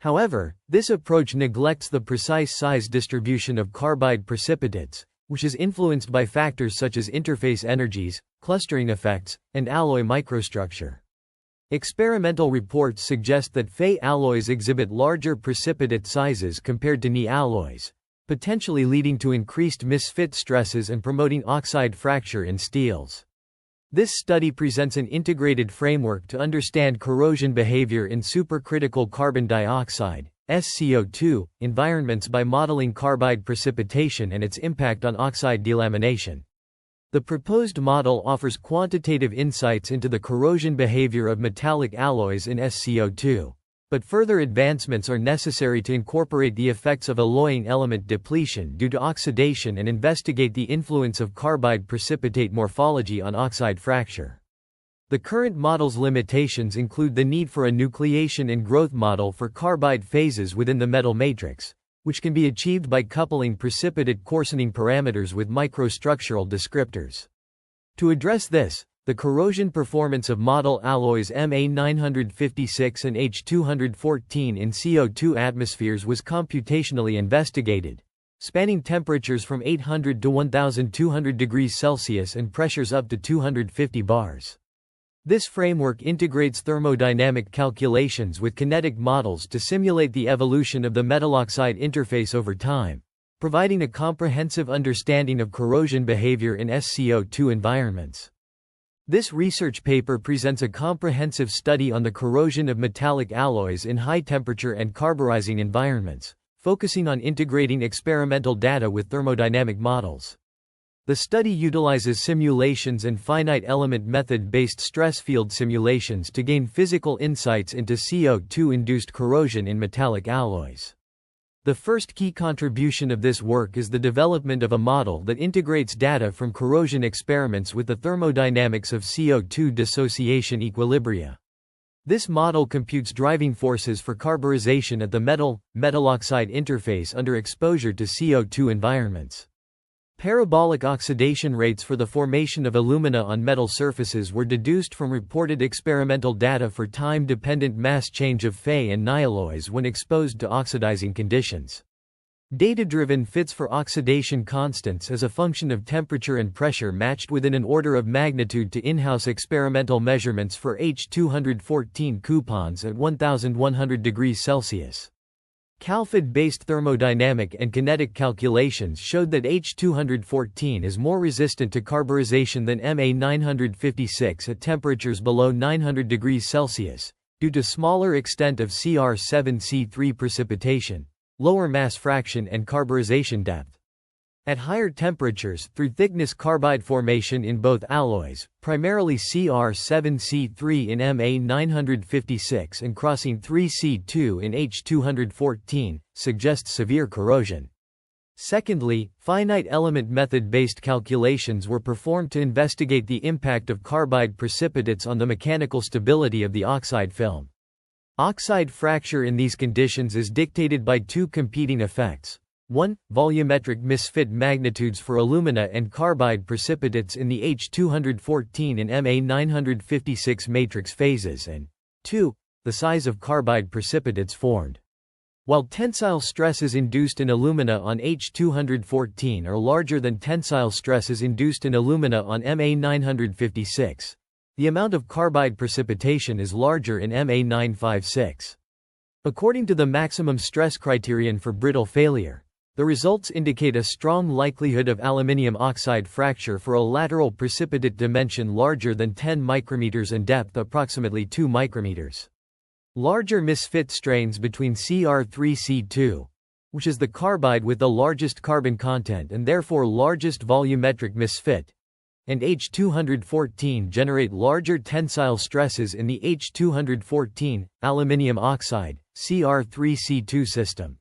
However, this approach neglects the precise size distribution of carbide precipitates, which is influenced by factors such as interface energies, clustering effects, and alloy microstructure. Experimental reports suggest that Fe alloys exhibit larger precipitate sizes compared to Ni alloys, potentially leading to increased misfit stresses and promoting oxide fracture in steels. This study presents an integrated framework to understand corrosion behavior in supercritical carbon dioxide (SCO2) environments by modeling carbide precipitation and its impact on oxide delamination. The proposed model offers quantitative insights into the corrosion behavior of metallic alloys in SCO2. But further advancements are necessary to incorporate the effects of alloying element depletion due to oxidation and investigate the influence of carbide precipitate morphology on oxide fracture. The current model's limitations include the need for a nucleation and growth model for carbide phases within the metal matrix, which can be achieved by coupling precipitate coarsening parameters with microstructural descriptors. To address this, the corrosion performance of model alloys Ma956 and H214 in CO2 atmospheres was computationally investigated, spanning temperatures from 800 to 1200 degrees Celsius and pressures up to 250 bars. This framework integrates thermodynamic calculations with kinetic models to simulate the evolution of the metal-oxide interface over time, providing a comprehensive understanding of corrosion behavior in SCO2 environments. This research paper presents a comprehensive study on the corrosion of metallic alloys in high-temperature and carburizing environments, focusing on integrating experimental data with thermodynamic models. The study utilizes simulations and finite element method-based stress field simulations to gain physical insights into CO2-induced corrosion in metallic alloys. The first key contribution of this work is the development of a model that integrates data from corrosion experiments with the thermodynamics of CO2 dissociation equilibria. This model computes driving forces for carburization at the metal-metal oxide interface under exposure to CO2 environments. Parabolic oxidation rates for the formation of alumina on metal surfaces were deduced from reported experimental data for time-dependent mass change of Fe and Ni alloys when exposed to oxidizing conditions. Data-driven fits for oxidation constants as a function of temperature and pressure matched within an order of magnitude to in-house experimental measurements for H214 coupons at 1100 degrees Celsius. CALPHAD-based thermodynamic and kinetic calculations showed that H214 is more resistant to carburization than Ma956 at temperatures below 900 degrees Celsius, due to smaller extent of Cr7C3 precipitation, lower mass fraction and carburization depth. At higher temperatures, through thickness carbide formation in both alloys, primarily Cr7C3 in Ma956 and crossing 3C2 in H214, suggests severe corrosion. Secondly, finite element method-based calculations were performed to investigate the impact of carbide precipitates on the mechanical stability of the oxide film. Oxide fracture in these conditions is dictated by two competing effects. 1. Volumetric misfit magnitudes for alumina and carbide precipitates in the H214 and Ma956 matrix phases, and 2. The size of carbide precipitates formed. While tensile stresses induced in alumina on H214 are larger than tensile stresses induced in alumina on Ma956, the amount of carbide precipitation is larger in Ma956. According to the maximum stress criterion for brittle failure, the results indicate a strong likelihood of aluminium oxide fracture for a lateral precipitate dimension larger than 10 micrometers and depth approximately 2 micrometers. Larger misfit strains between Cr3C2, which is the carbide with the largest carbon content and therefore largest volumetric misfit, and H214 generate larger tensile stresses in the H214 aluminium oxide Cr3C2 system.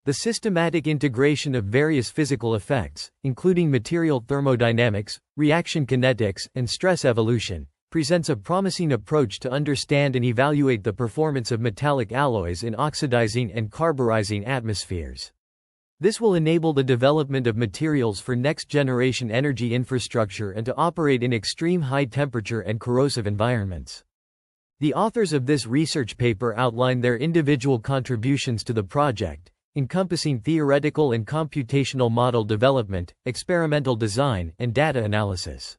The systematic integration of various physical effects, including material thermodynamics, reaction kinetics, and stress evolution, presents a promising approach to understand and evaluate the performance of metallic alloys in oxidizing and carburizing atmospheres. This will enable the development of materials for next-generation energy infrastructure and to operate in extreme high temperature and corrosive environments. The authors of this research paper outline their individual contributions to the project, encompassing theoretical and computational model development, experimental design, and data analysis.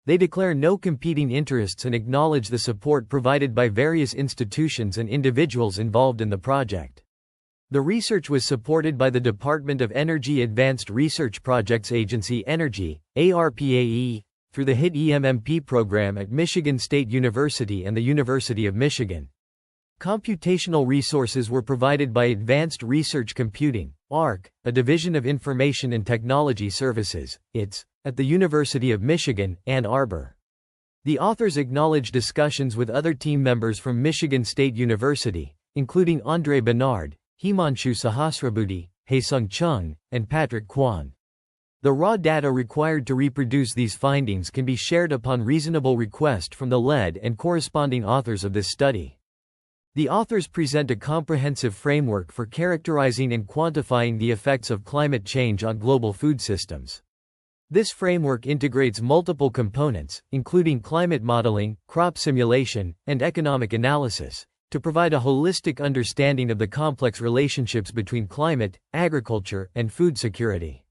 They declare no competing interests and acknowledge the support provided by various institutions and individuals involved in the project. The research was supported by the Department of Energy Advanced Research Projects Agency Energy, ARPAE, through the HIT EMMP program at Michigan State University and the University of Michigan. Computational resources were provided by Advanced Research Computing, ARC, a division of Information and Technology Services, ITS, at the University of Michigan, Ann Arbor. The authors acknowledge discussions with other team members from Michigan State University, including Andre Bernard, Himanshu Sahasrabudhe, Haesung Chung, and Patrick Kwan. The raw data required to reproduce these findings can be shared upon reasonable request from the lead and corresponding authors of this study. The authors present a comprehensive framework for characterizing and quantifying the effects of climate change on global food systems. This framework integrates multiple components, including climate modeling, crop simulation, and economic analysis, to provide a holistic understanding of the complex relationships between climate, agriculture, and food security.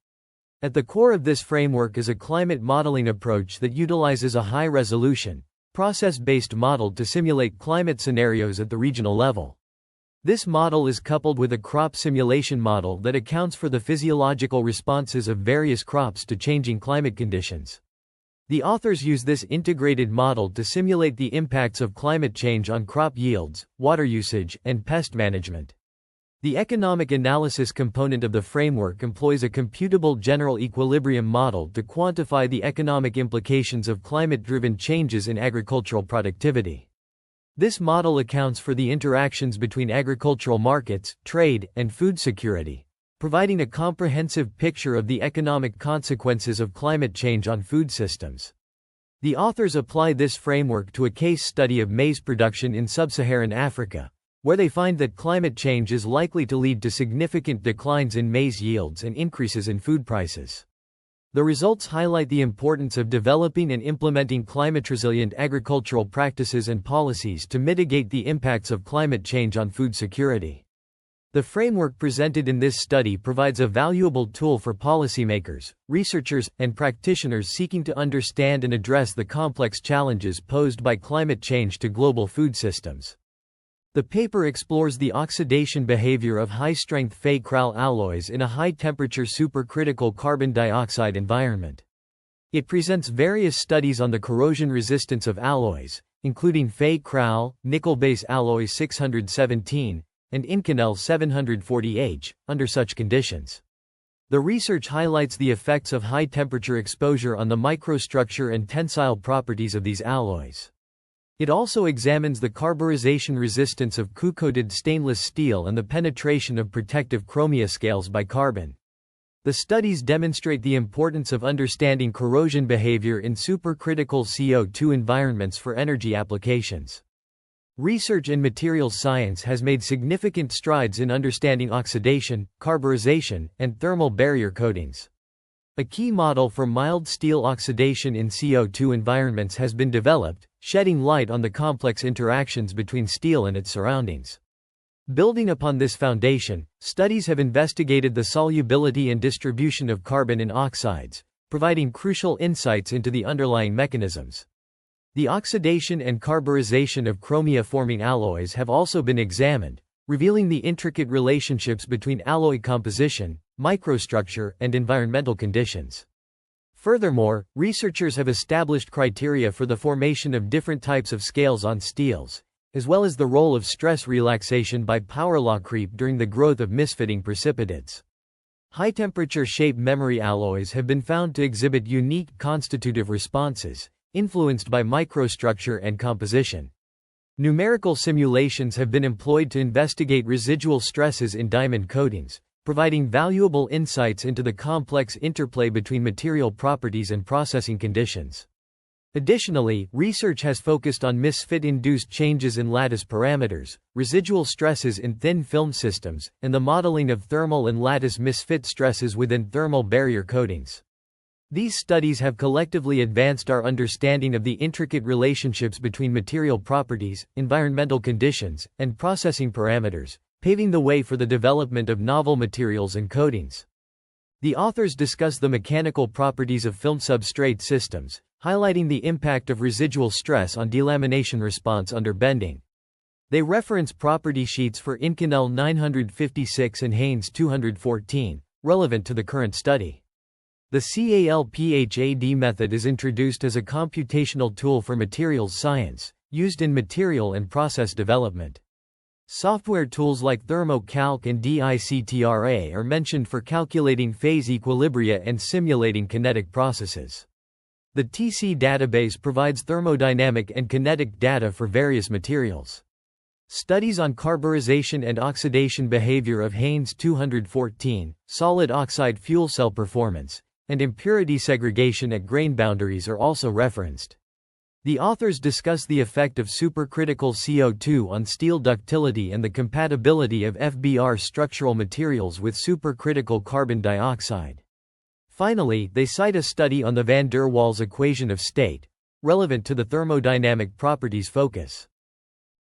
At the core of this framework is a climate modeling approach that utilizes a high-resolution, process-based model to simulate climate scenarios at the regional level. This model is coupled with a crop simulation model that accounts for the physiological responses of various crops to changing climate conditions. The authors use this integrated model to simulate the impacts of climate change on crop yields, water usage, and pest management. The economic analysis component of the framework employs a computable general equilibrium model to quantify the economic implications of climate-driven changes in agricultural productivity. This model accounts for the interactions between agricultural markets, trade, and food security, providing a comprehensive picture of the economic consequences of climate change on food systems. The authors apply this framework to a case study of maize production in sub-Saharan Africa, where they find that climate change is likely to lead to significant declines in maize yields and increases in food prices. The results highlight the importance of developing and implementing climate-resilient agricultural practices and policies to mitigate the impacts of climate change on food security. The framework presented in this study provides a valuable tool for policymakers, researchers, and practitioners seeking to understand and address the complex challenges posed by climate change to global food systems. The paper explores the oxidation behavior of high-strength Fe-Kral alloys in a high-temperature supercritical carbon dioxide environment. It presents various studies on the corrosion resistance of alloys, including Fe-Kral, nickel-base alloy 617, and Inconel 740H, under such conditions. The research highlights the effects of high-temperature exposure on the microstructure and tensile properties of these alloys. It also examines the carburization resistance of Q-coated stainless steel and the penetration of protective chromia scales by carbon. The studies demonstrate the importance of understanding corrosion behavior in supercritical CO2 environments for energy applications. Research in materials science has made significant strides in understanding oxidation, carburization, and thermal barrier coatings. A key model for mild steel oxidation in CO2 environments has been developed, shedding light on the complex interactions between steel and its surroundings. Building upon this foundation, studies have investigated the solubility and distribution of carbon in oxides, providing crucial insights into the underlying mechanisms. The oxidation and carburization of chromia-forming alloys have also been examined, revealing the intricate relationships between alloy composition, microstructure, and environmental conditions. Furthermore, researchers have established criteria for the formation of different types of scales on steels, as well as the role of stress relaxation by power law creep during the growth of misfitting precipitates. High-temperature shape memory alloys have been found to exhibit unique constitutive responses, influenced by microstructure and composition. Numerical simulations have been employed to investigate residual stresses in diamond coatings, providing valuable insights into the complex interplay between material properties and processing conditions. Additionally, research has focused on misfit-induced changes in lattice parameters, residual stresses in thin film systems, and the modeling of thermal and lattice misfit stresses within thermal barrier coatings. These studies have collectively advanced our understanding of the intricate relationships between material properties, environmental conditions, and processing parameters, paving the way for the development of novel materials and coatings. The authors discuss the mechanical properties of film substrate systems, highlighting the impact of residual stress on delamination response under bending. They reference property sheets for Inconel 956 and Haynes 214, relevant to the current study. The CALPHAD method is introduced as a computational tool for materials science, used in material and process development. Software tools like ThermoCalc and DICTRA are mentioned for calculating phase equilibria and simulating kinetic processes. The TC database provides thermodynamic and kinetic data for various materials. Studies on carburization and oxidation behavior of Haynes 214, solid oxide fuel cell performance, and impurity segregation at grain boundaries are also referenced. The authors discuss the effect of supercritical CO2 on steel ductility and the compatibility of FBR structural materials with supercritical carbon dioxide. Finally, they cite a study on the van der Waals equation of state, relevant to the thermodynamic properties focus.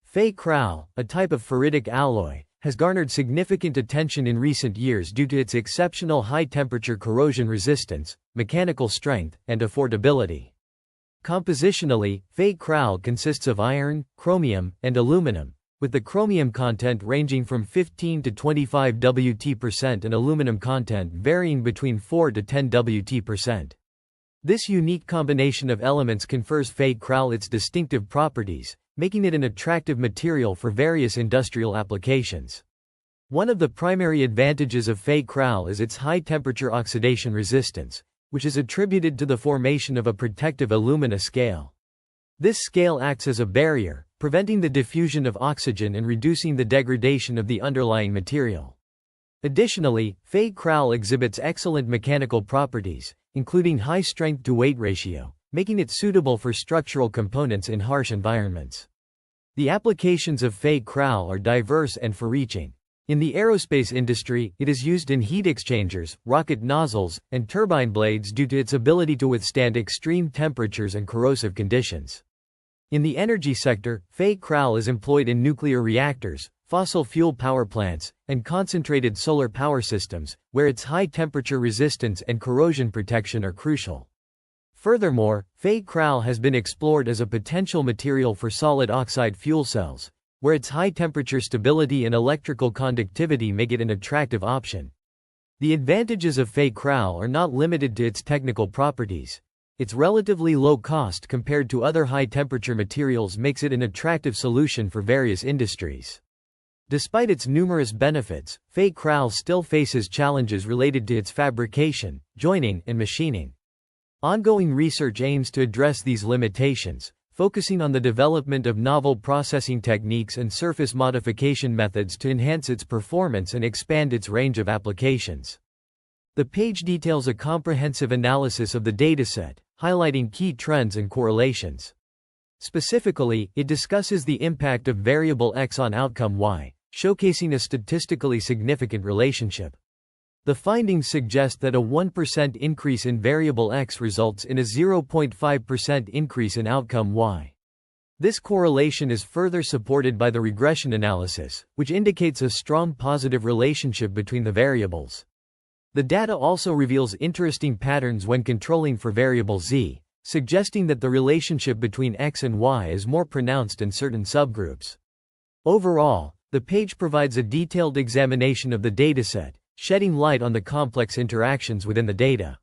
Fe-Kral, a type of ferritic alloy, has garnered significant attention in recent years due to its exceptional high-temperature corrosion resistance, mechanical strength, and affordability. Compositionally, Fe-Kral consists of iron, chromium, and aluminum, with the chromium content ranging from 15 to 25 Wt% and aluminum content varying between 4 to 10 Wt%. This unique combination of elements confers Fe-Kral its distinctive properties, making it an attractive material for various industrial applications. One of the primary advantages of Fe-Kral is its high-temperature oxidation resistance, which is attributed to the formation of a protective alumina scale. This scale acts as a barrier, preventing the diffusion of oxygen and reducing the degradation of the underlying material. Additionally, Fe-Kral exhibits excellent mechanical properties, including high strength-to-weight ratio, making it suitable for structural components in harsh environments. The applications of Fe-Kral are diverse and far-reaching. In the aerospace industry, it is used in heat exchangers, rocket nozzles, and turbine blades due to its ability to withstand extreme temperatures and corrosive conditions. In the energy sector, Fe-Kral is employed in nuclear reactors, fossil fuel power plants, and concentrated solar power systems, where its high temperature resistance and corrosion protection are crucial. Furthermore, Fe-Kral has been explored as a potential material for solid oxide fuel cells, where its high temperature stability and electrical conductivity make it an attractive option. The advantages of Fe-Crau are not limited to its technical properties. Its relatively low cost compared to other high-temperature materials makes it an attractive solution for various industries. Despite its numerous benefits, Fe-Crau still faces challenges related to its fabrication, joining, and machining. Ongoing research aims to address these limitations, focusing on the development of novel processing techniques and surface modification methods to enhance its performance and expand its range of applications. The page details a comprehensive analysis of the dataset, highlighting key trends and correlations. Specifically, it discusses the impact of variable X on outcome Y, showcasing a statistically significant relationship. The findings suggest that a 1% increase in variable X results in a 0.5% increase in outcome Y. This correlation is further supported by the regression analysis, which indicates a strong positive relationship between the variables. The data also reveals interesting patterns when controlling for variable Z, suggesting that the relationship between X and Y is more pronounced in certain subgroups. Overall, the page provides a detailed examination of the dataset, shedding light on the complex interactions within the data.